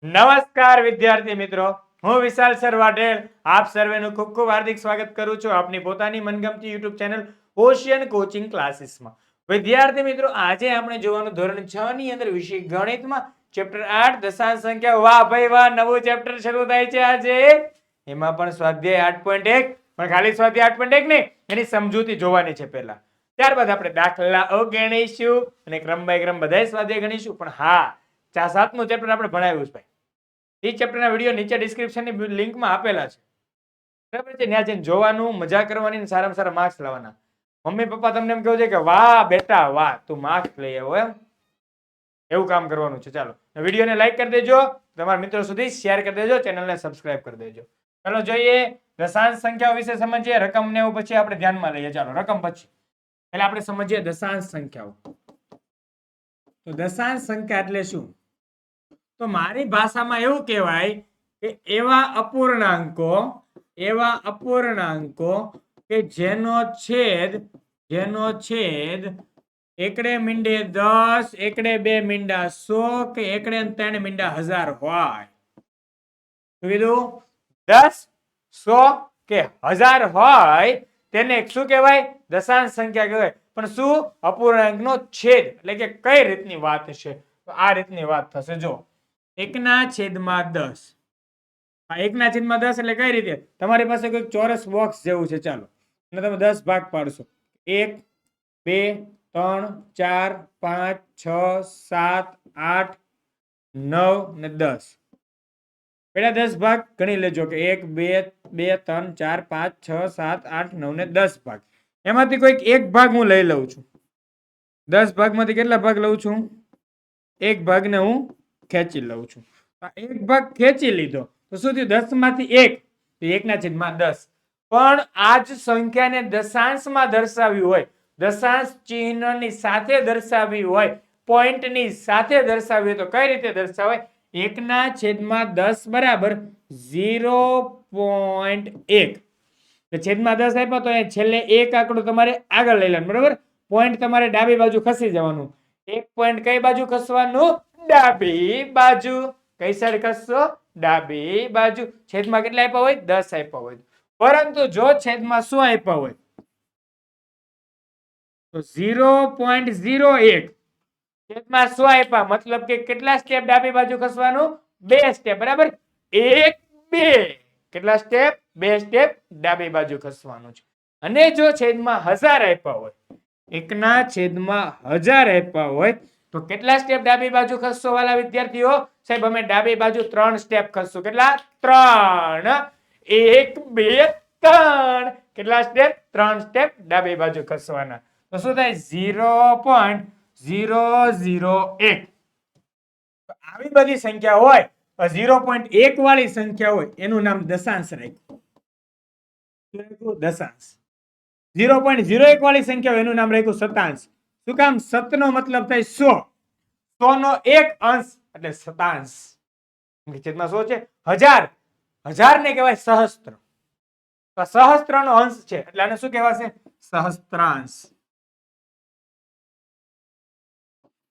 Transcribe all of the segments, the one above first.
નમસ્કાર વિદ્યાર્થી મિત્રો, હું વિશાલ સર વાઢેર આપ સર્વેનું ખૂબ ખૂબ હાર્દિક સ્વાગત કરું છું આપની પોતાની મનગમતી યુટ્યુબ ચેનલ ઓશિયન કોચિંગ ક્લાસીસમાં. વિદ્યાર્થી મિત્રો, આજે આપણે જોવાનું ધોરણ 6 ની અંદર વિષય ગણિતમાં ચેપ્ટર 8 દશાંશ સંખ્યા. વાહ ભાઈ વાહ, નવું ચેપ્ટર શરૂ થાય છે આજે. એમાં પણ સ્વાધ્યાય 8.1, પણ ખાલી સ્વાધ્યાય 8.1 નહીં, એની સમજૂતી જોવાની છે પહેલા. ત્યારબાદ આપણે દાખલાઓ ગણીશું અને ક્રમ બાય ક્રમ બધાય સ્વાધ્યાય ગણીશું. પણ હા, 7મું ચેપ્ટર આપણે ભણાવ્યું છે ભાઈ. એ ચેપ્ટરના વિડીયો નીચે ડિસ્ક્રિપ્શનની લિંકમાં આપેલા છે, બરાબર છે? ત્યાં જઈને જોવાનું, મજા કરવાની અને સારામાં સારા માર્ક્સ લાવવાના. મમ્મી પપ્પા તમને એમ કહે છે કે વાહ બેટા વાહ, તું માર્ક્સ લઈ આવ્યો, એમ એવું કામ કરવાનું છે. ચાલો, વિડીયોને લાઈક કરી દેજો, તમારા મિત્રો સુધી શેર કરી દેજો, ચેનલને સબસ્ક્રાઇબ કરી દેજો. ચાલો જોઈએ, દશાંશ સંખ્યાઓ વિશે સમજીએ. રકમ ને એવું પછી આપણે ધ્યાનમાં લઈએ. ચાલો, રકમ પછી એટલે આપણે સમજીએ દશાંશ સંખ્યાઓ. તો દશાંશ સંખ્યા એટલે શું? તો મારી ભાષામાં એવું કહેવાય કે એવા અપૂર્ણાંકો કે જેનો છેદ એકડે મીંડે 10, એકડે 2 મીંડા 100 કે એકડે 3 મીંડા 1000 હોય. શું કીધું? 10, 100 કે 1000 હોય તેને શું કહેવાય? દશાંશ સંખ્યા કહેવાય. પણ શું? અપૂર્ણાંકનો છેદ. એટલે કે કઈ રીતની વાત છે? તો આ રીતની વાત થશે. જો 1/10. આ 1/10 એટલે કઈ રીતે? તમારી પાસે કોઈ ચોરસ બોક્સ જેવું છે, ચાલો, અને તમે 10 ભાગ પાડશો. 1, 2, 3, 4, 5, 6, 7, 8, 9 ને 10. પેલા 10 ભાગ ગણી લેજો કે 1, 2, 3, 4, 5, 6, 7, 8, 9 ને 10 ભાગ. એમાંથી કોઈક એક ભાગ હું લઈ લઉં છું. 10 ભાગમાંથી કેટલા ભાગ લઉં છું? એક ભાગને હું ખેંચી લઉં છું. એક ભાગ ખેંચી લીધો તો શું થયું? 10 માંથી 1 તો 1/10. પણ આ જ સંખ્યાને દશાંશમાં દર્શાવી હોય, દશાંશ ચિહ્નની સાથે દર્શાવી હોય, પોઈન્ટની સાથે દર્શાવી હોય, તો કઈ રીતે દર્શાવાય? 1/10 બરાબર 0.1. છેદમાં 10 આપ્યો તો છેલ્લે એક આંકડો તમારે આગળ લઈ લેવાનો, બરાબર? પોઈન્ટ તમારે ડાબી બાજુ ખસી જવાનું. એક પોઈન્ટ કઈ બાજુ ખસવાનું? ડાબી બાજુ. કઈ સાઈડ ખસશો? ડાબી બાજુ. છેદમાં કેટલા આપ્યા હોય? 10 આપ્યા હોય. પરંતુ જો છેદમાં શું આપ્યા હોય તો 0.01. છેદમાં શું આપ્યા? મતલબ કે કેટલા સ્ટેપ ડાબી બાજુ ખસવાનું? 2 સ્ટેપ, બરાબર? 1, 2. કેટલા સ્ટેપ? 2 સ્ટેપ ડાબી બાજુ ખસવાનું છે. અને જો છેદમાં 1000 આપ્યા હોય, 1/1000 આપ્યા હોય, તો કેટલા સ્ટેપ ડાબી બાજુ ખસશો વાલા વિદ્યાર્થીઓ? સાહેબ અમે ડાબી બાજુ 3 સ્ટેપ ખસશું. કેટલા? 3. 1, 2, 3. કેટલા સ્ટેપ? 3 સ્ટેપ ડાબી બાજુ ખસવાના. તો શું થાય? 0.001. આવી બધી સંખ્યા હોય, 0.1 વાળી સંખ્યા હોય, એનું નામ દશાંશ રાખ્યું. દશાંશ. 0.01 વાળી સંખ્યા હોય, એનું નામ રાખ્યું શતાંશ. શું કામ? શતનો મતલબ થાય 100. 100 નો એક અંશ એટલે શતાંશ. છેદમાં 100 છે. 1000 ને કહેવાય સહસ્ત્ર. સહસ્ત્ર નો અંશ છે એટલે આને શું કહેવાશે? સહસ્ત્રાંશ.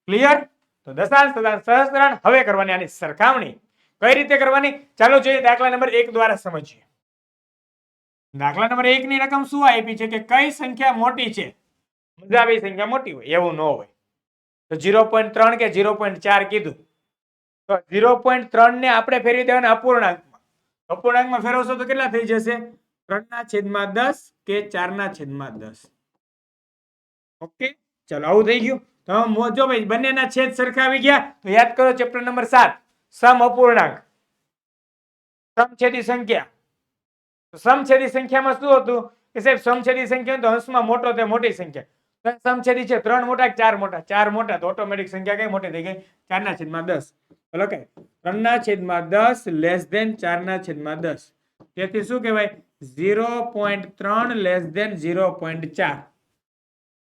ક્લિયર? તો દશાંશ તથા સહસ્ત્રાંશ હવે કરવાની આની સરખામણી. કઈ રીતે કરવાની? ચાલો જોઈએ, દાખલા નંબર 1 દ્વારા સમજીએ. દાખલા નંબર 1 ની રકમ શું આપી છે કે કઈ સંખ્યા મોટી છે? મજાવી સંખ્યા મોટી હોય એવું ન હોય. તો 0.3 કે 0.4 કીધું તો 0.3 ને આપણે ફેરવી દેવાના અપૂર્ણાંકમાં. અપૂર્ણાંકમાં ફેરવશો તો કેટલા થઈ જશે? 3/10 કે 4/10. ઓકે, ચાલો, આવું થઈ ગયું. તો જો ભાઈ બંનેના છેદ સરખા આવી ગયા તો યાદ કરો ચેપ્ટર નંબર 7, સમ અપૂર્ણાંક, સમછેદી સંખ્યા. સમછેદી સંખ્યામાં શું હતું કે સાહેબ સમછેદી સંખ્યા તો અંશમાં મોટો તે મોટી સંખ્યા. સમછેદી છે 3 મોટા કે 4 મોટા? 4 મોટા. તો ઓટોમેટિક સંખ્યા કઈ મોટી થઈ ગઈ? 4/10. બોલો કે 3/10 લેસ ધેન 4/10. તેથી શું કહેવાય? 0.3 લેસ ધેન 0.4.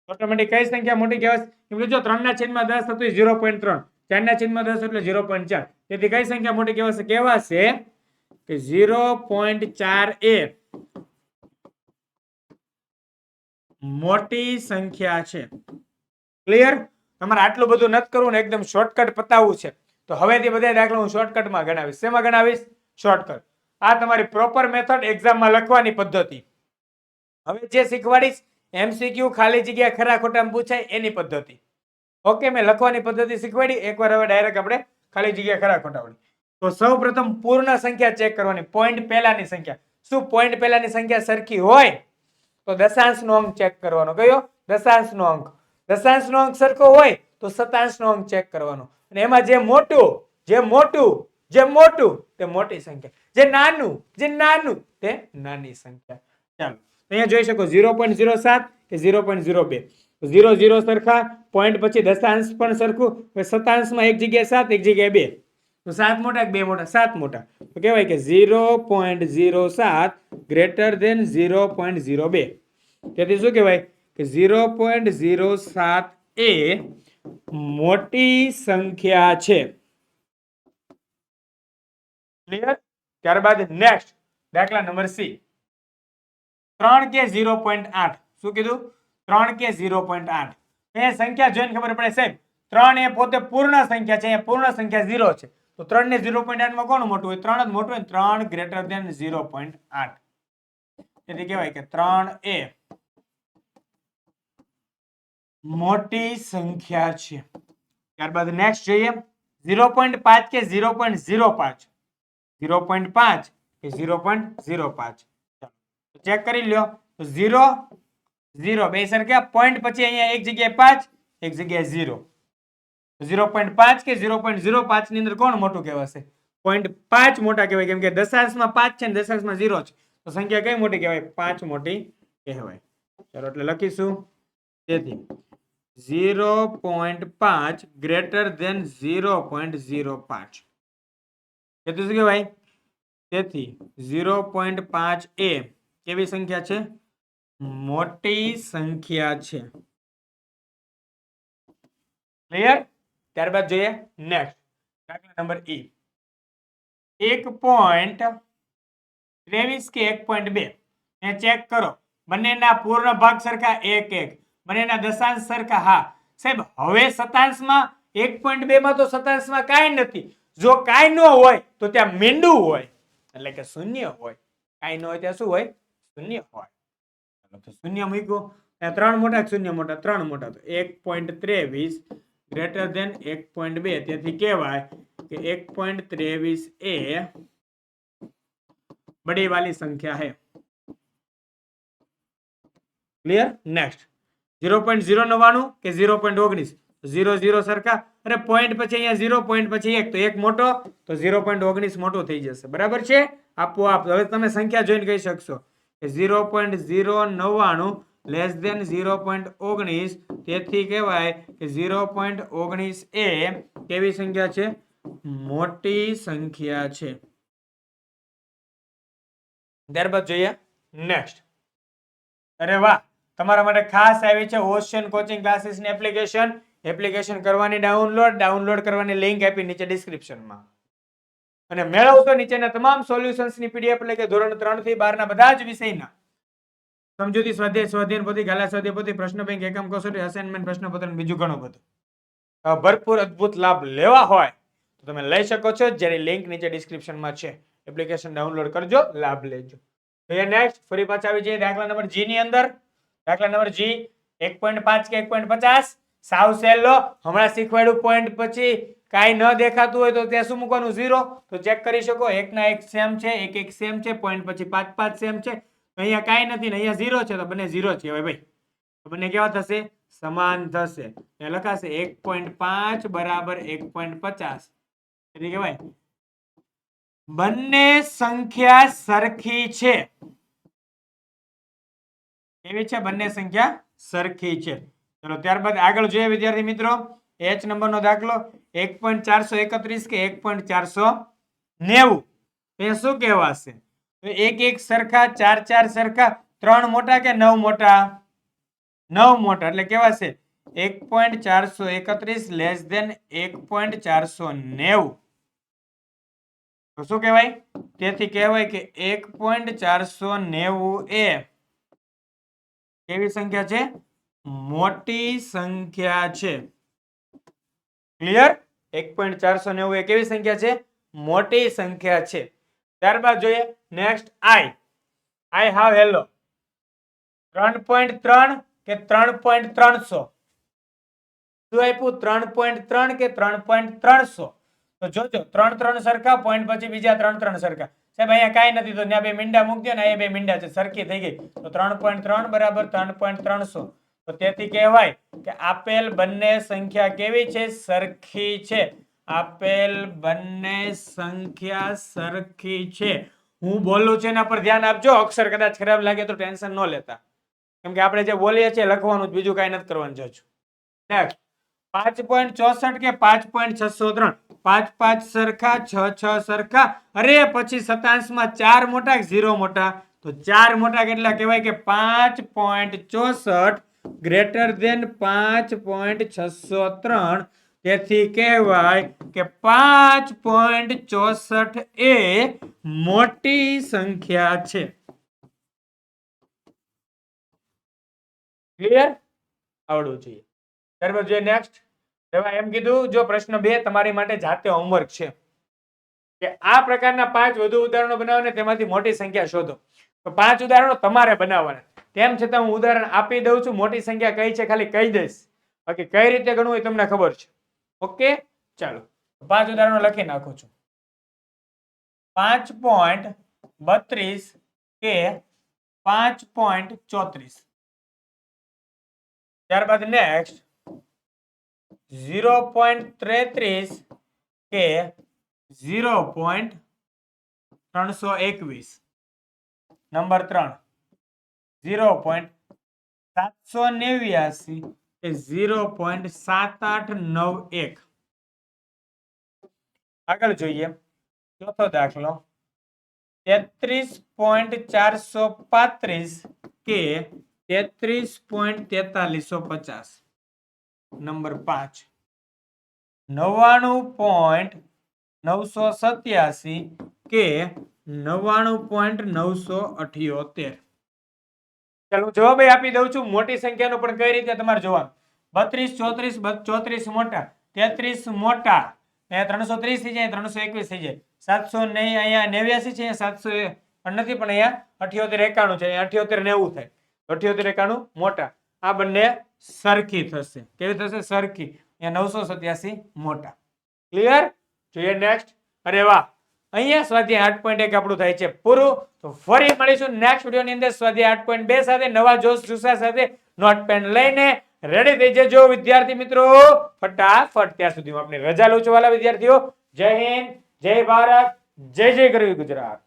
ઓટોમેટિક કઈ સંખ્યા મોટી કહેવાય? કેમ કે જો 3/10 હતું 0.3, 4/10 એટલે 0.4. તેથી કઈ સંખ્યા મોટી કહેવાશે? કહેવાશે કે 0.4 એ મોટી સંખ્યા છે. ક્લિયર? તમારે આટલું બધું નથી કરવું ને, એકદમ શોર્ટકટ પતાવવું છે. તો તો હવેથી બધા દાખલા હું શોર્ટકટમાં ગણાવીશ. શેમાં ગણાવીશ? શોર્ટકટ. આ તમારી પ્રોપર મેથડ એક્ઝામમાં લખવાની પદ્ધતિ. હવે જે શીખવાડીશ MCQ ખાલી જગ્યા ખરા ખોટામાં પૂછાય એની પદ્ધતિ. ઓકે, મેં લખવાની પદ્ધતિ શીખવાડી. એકવાર હવે ડાયરેક્ટ આપણે ખાલી જગ્યા ખરા ખોટાવાળી. તો સૌ પ્રથમ પૂર્ણ સંખ્યા ચેક કરવાની. પોઈન્ટ પહેલાની સંખ્યા. શું પોઈન્ટ પહેલાની સંખ્યા સરખી હોય તો દશાંશનો અંક ચેક કરવાનો. કયો? દશાંશનો અંક. દશાંશનો અંક સરખો હોય તો શતાંશનો અંક ચેક કરવાનો. અને એમાં જે મોટું તે મોટી સંખ્યા, જે નાનું તે નાની સંખ્યા. ચાલો અહીંયા જોઈ શકો 0.07 કે 0.02. 0 સરખા, પોઈન્ટ પછી દશાંશ પણ સરખું. શતાંશમાં એક જગ્યાએ 7 એક જગ્યાએ 2. તો 7 મોટા કે 2 મોટા? 7 મોટા. તો કહેવાય કે 0.07 ગ્રેટર ધેન 0.02. તેથી શું કહેવાય કે 0.07 એ મોટી સંખ્યા છે. ક્લિયર? ત્યારબાદ નેક્સ્ટ દાખલા નંબર સી. 3 કે 0.8. શું કીધું? 3 કે 0.8. અહીંયા સંખ્યા જોઈને ખબર પડે સાહેબ 3 એ પોતે પૂર્ણ સંખ્યા છે. અહીંયા પૂર્ણ સંખ્યા 0 છે. તો 3 ને 0.8 માં કોણ મોટું હોય? 3 જ મોટું હોય. 3 ગ્રેટર ધેન 0.8. તેથી કહેવાય કે 3 એ મોટી સંખ્યા છે. ત્યારબાદ નેક્સ્ટ જોઈએ 0.5 કે 0.05. 0.5 કે 0.05. ચેક કરી લ્યો. તો 0 બે સરખા, પોઈન્ટ પછી અહીંયા એક જગ્યાએ 5 એક જગ્યાએ 0. 0.5 કે 0.05 ની અંદર કોણ મોટું કહેવાશે? 0.5 મોટા કહેવાય, કેમ કે દશાંશમાં 5 છે ને દશાંશમાં 0 છે. તો સંખ્યા કઈ મોટી કહેવાય? 5 મોટી કહેવાય. ચાલો એટલે લખીશું. તેથી 0.5 ગ્રેટર ધેન 0.05. તેથી શું કહેવાય? તેથી 0.5 એ કેવી સંખ્યા છે? મોટી સંખ્યા છે. ક્લિયર? ત્યારબાદ જોઈએ નેક્સ્ટ દાખલા નંબર ઈ. 1.23 કે 1.2 એ ચેક કરો. બંનેના પૂર્ણ ભાગ સરખા 1 1. બંનેના દશાંશ સરખા. હા સાહેબ, હવે શતાંશમાં 1.2 માં તો શતાંશમાં કાંઈ નથી. જો કાંઈ ન હોય તો ત્યાં મીંડું હોય, એટલે કે શૂન્ય હોય. કાંઈ ન હોય ત્યાં શું હોય? શૂન્ય હોય. તો શૂન્ય મૂક્યું. ત્યાં 3 મોટા શૂન્ય મોટા? 3 મોટા. તો 1.23 ગ્રેટર ધેન 1.2. તેથી કહેવાય કે 1.23 એ बड़ी वाली संख्या है. क्लियर? नेक्स्ट 0.099 કે 0.19. 0 સરખા. અરે પોઈન્ટ પછી અહીંયા 0 પોઈન્ટ પછી 1 તો 1 મોટો, તો 0.19 મોટો થઈ જશે. બરાબર છે? આપોઆપ હવે તમે સંખ્યા જોઈને કહી શકશો કે 0.099 લેસ ધેન 0.19. તેથી કહેવાય કે 0.19 એ કેવી સંખ્યા છે? મોટી સંખ્યા છે. ત્યારબાદ જોઈએ નેક્સ્ટ. અરે વાહ, તમારા માટે ખાસ આવી છે ઓશિયન કોચિંગ ક્લાસીસ ની એપ્લિકેશન. એપ્લિકેશન કરવાની ડાઉનલોડ કરવાની લિંક આપી નીચે ડિસ્ક્રિપ્શનમાં. અને મેળવશો નીચેના તમામ સોલ્યુશન્સ ની પીડીએફ, એટલે કે ધોરણ 3 થી 12 ના બધા જ વિષયના સમજૂતી, સ્વાધ્યાય પોથી, ગાલા સ્વાધ્યાય પોથી, પ્રશ્ન બેંક, એકમ કસોટી, અસાઇનમેન્ટ પ્રશ્નપત્ર અને બીજું ઘણું બધું ભરપૂર અદ્ભુત લાભ લેવા હોય તો તમે લઈ શકો છો, જેની લિંક નીચે ડિસ્ક્રિપ્શનમાં છે. એપ્લિકેશન ડાઉનલોડ કરજો, લાભ લેજો. નેક્સ્ટ ફરી પાછા આવી જઈએ દાખલા નંબર જી ની અંદર. દાખલા નંબર જી 1.5 કે 1.50. સાવ સહેલો. હમણાં શીખવાડ્યું પોઈન્ટ પછી કાંઈ ન દેખાતું હોય તો ત્યાં શું મૂકવાનું? 0. તો ચેક કરી શકો. 1 ના 1 સેમ છે, 1 1 સેમ છે, પોઈન્ટ પછી 5 5 સેમ છે. અહીંયા કાંઈ નથી ને અહીંયા 0 છે, તો બંને 0 જ કહેવાય ભાઈ. તો બંને કેવા થશે? સમાન થશે. એ લખાશે 1.5 બરાબર 1.50. એટલે કહેવાય બંને સંખ્યા સરખી છે. કેવી છે? બંને સંખ્યા સરખી છે. ચલો ત્યારબાદ આગળ જોઈએ વિદ્યાર્થી મિત્રો. H નંબરનો દાખલો 1.431 કે 1.490. એ શું કહેવાશે? તો 1 1 સરખા, 4 4 સરખા, 3 મોટા કે 9 મોટા? 9 મોટા. એટલે કેવાશે 1.431 લેસ ધેન 1.490. તો શું કહેવાય? તેથી કહેવાય કે 1.490 એ કેવી સંખ્યા છે? મોટી સંખ્યા છે. ક્લિયર? 1.490 એ કેવી સંખ્યા છે? મોટી સંખ્યા છે. ત્યારબાદ જોઈએ નેક્સ્ટ આઈ હાવ હેલો 3.3 કે 3.300 શું આપ્યું? 3.3 કે 3.300 તો જોજો 3 સરખા પોઈન્ટ પછી બીજા 3 સરખા. સાહેબ અહીંયા કાંઈ નથી તો ત્યાં બે મીંડા મૂકી દો ને અહીંયા બે મીંડા છે સરખી થઈ ગઈ તો 3.3 બરાબર 3.300 તો તેથી કહેવાય કે આપેલ બંને સંખ્યા કેવી છે? સરખી છે. આપેલ બંને સંખ્યા સરખી છે. હું બોલું છું એના પર ધ્યાન આપજો. અક્ષર કદાચ ખરાબ લાગે તો ટેન્શન ન લેતા કેમ કે આપણે જે બોલીએ છીએ લખવાનું જ, બીજું કાંઈ નથી કરવાનું. જોજો નેક્સ્ટ 5.64 કે 5.603 5 સરખા 6 સરખા અરે પછી શતાંશમાં 4 મોટા કે 0 મોટા તો 4 મોટા કેટલા કહેવાય કે 5.64 ગ્રેટર ધેન 5.603 તેથી કહેવાય કે 5.64 એ મોટી સંખ્યા છે. ક્લિયર? આવડવું જોઈએ. ત્યારબાદ જોઈએ નેક્સ્ટ. એમ કીધું જો પ્રશ્ન 2 તમારી માટે જાતે હોમવર્ક છે કે આ પ્રકારના 5 વધુ ઉદાહરણો બનાવો ને તેમાંથી મોટી સંખ્યા શોધો. તો 5 ઉદાહરણો તમારે બનાવવાના. તેમ છતાં હું ઉદાહરણ આપી દઉં છું. મોટી સંખ્યા કઈ છે ખાલી કહી દઈશ, બાકી કઈ રીતે ગણવું એ તમને ખબર છે. ઓકે ચાલો 5 ઉદાહરણો લખી નાખું છું. 5.32 કે 5.34. ત્યારબાદ નેક્સ્ટ 0.33 કે 0.321. નંબર 3 0.789 કે 0.7891. આગળ જોઈએ ચોથો દાખલો 33.435 કે 33.4350. નંબર 5 99.987 કે 99.978. ચાલો જવાબ આપી દઉં છું. મોટી સંખ્યાનો પણ કઈ રીતે તમારે જોવાનું. 32 34 મોટા, 33 મોટા, 330 થઈ જાય, 321 થઈ જાય, 700 નહીં અહીંયા 89 છે, 700 પણ નથી પણ અહીંયા 78 91 છે, 78 90 થાય. 78 91 મોટા. આ બંને સરખી થશે. કેવી થશે? સરખી. અહીંયા 987 મોટા. ક્લિયર? જોઈએ નેક્સ્ટ. અરે વાહ, અહીંયા સ્વાધ્યાય 8.1 આપણું થાય છે પૂરું. તો ફરી મળીશું નેક્સ્ટ વિડીયોની અંદર સ્વાધ્યાય 8.2 સાથે નવા જોશ જુસ્સા સાથે. નોટ પેન લઈને રેડી થઈ જજો વિદ્યાર્થી મિત્રો ફટાફટ. ત્યાં સુધીમાં આપણે રજા લઉં છું વાલા વિદ્યાર્થીઓ. જય હિન્દ, જય ભારત, જય જય ગરવી ગુજરાત.